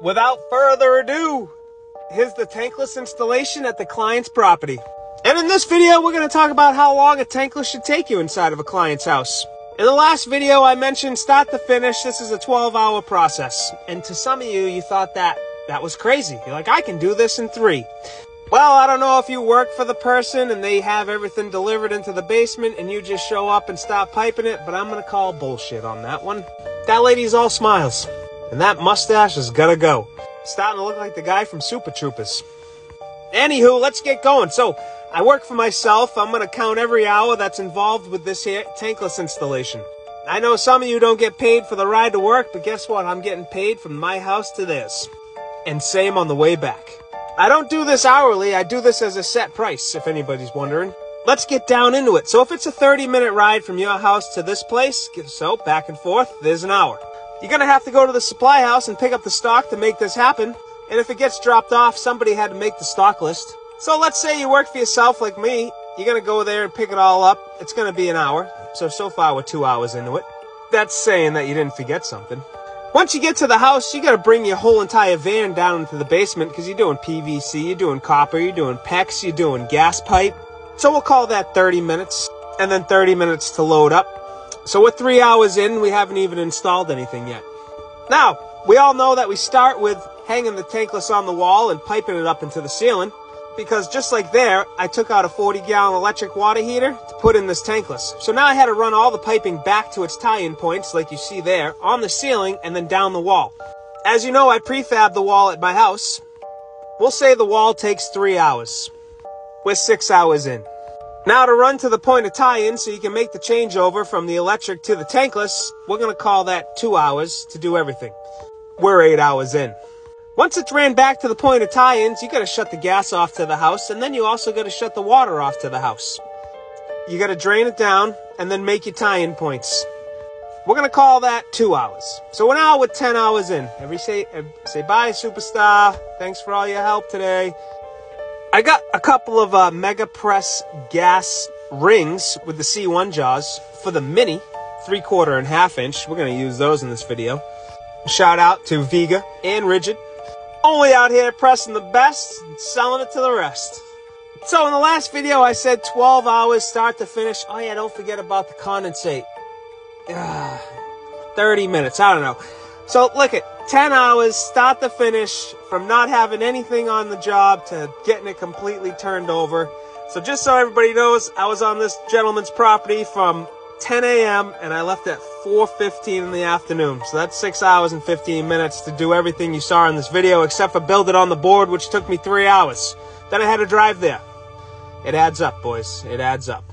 without further ado, here's the tankless installation at the client's property. And in this video, we're going to talk about how long a tankless should take you inside of a client's house. In the last video, I mentioned start to finish, this is a 12-hour process. And to some of you, you thought that was crazy. You're like, I can do this in 3. Well, I don't know if you work for the person and they have everything delivered into the basement and you just show up and start piping it, but I'm going to call bullshit on that one. That lady's all smiles. And that mustache has got to go. Starting to look like the guy from Super Troopers. Anywho, let's get going. So, I work for myself. I'm going to count every hour that's involved with this here tankless installation. I know some of you don't get paid for the ride to work, but guess what? I'm getting paid from my house to this. And same on the way back. I don't do this hourly. I do this as a set price, if anybody's wondering. Let's get down into it. So if it's a 30-minute ride from your house to this place, so back and forth, there's an hour. You're going to have to go to the supply house and pick up the stock to make this happen. And if it gets dropped off, somebody had to make the stock list. So let's say you work for yourself like me. You're going to go there and pick it all up. It's going to be an hour. So far we're 2 hours into it. That's saying that you didn't forget something. Once you get to the house, you got to bring your whole entire van down into the basement because you're doing PVC, you're doing copper, you're doing PEX, you're doing gas pipe. So we'll call that 30 minutes and then 30 minutes to load up. So we're 3 hours in, we haven't even installed anything yet. Now, we all know that we start with hanging the tankless on the wall and piping it up into the ceiling. Because just like there, I took out a 40-gallon electric water heater to put in this tankless. So now I had to run all the piping back to its tie-in points, like you see there, on the ceiling and then down the wall. As you know, I prefab the wall at my house. We'll say the wall takes 3 hours. We're 6 hours in. Now to run to the point of tie-in so you can make the changeover from the electric to the tankless, we're going to call that 2 hours to do everything. We're 8 hours in. Once it's ran back to the point of tie-ins, you got to shut the gas off to the house, and then you also got to shut the water off to the house. You got to drain it down, and then make your tie-in points. We're going to call that 2 hours. So we're now with 10 hours in. Say bye, superstar. Thanks for all your help today. I got a couple of Mega Press gas rings with the C1 jaws for the mini, 3/4 and 1/2 inch. We're going to use those in this video. Shout out to Vega and Rigid. Only out here pressing the best and selling it to the rest. So in the last video I said 12 hours start to finish. Oh yeah, don't forget about the condensate. 30 minutes, I don't know. So look at 10 hours start to finish from not having anything on the job to getting it completely turned over. So just so everybody knows, I was on this gentleman's property from 10 a.m. and I left at 4:15 in the afternoon. So that's 6 hours and 15 minutes to do everything you saw in this video except for build it on the board, which took me 3 hours. Then I had to drive there. It adds up, boys. It adds up.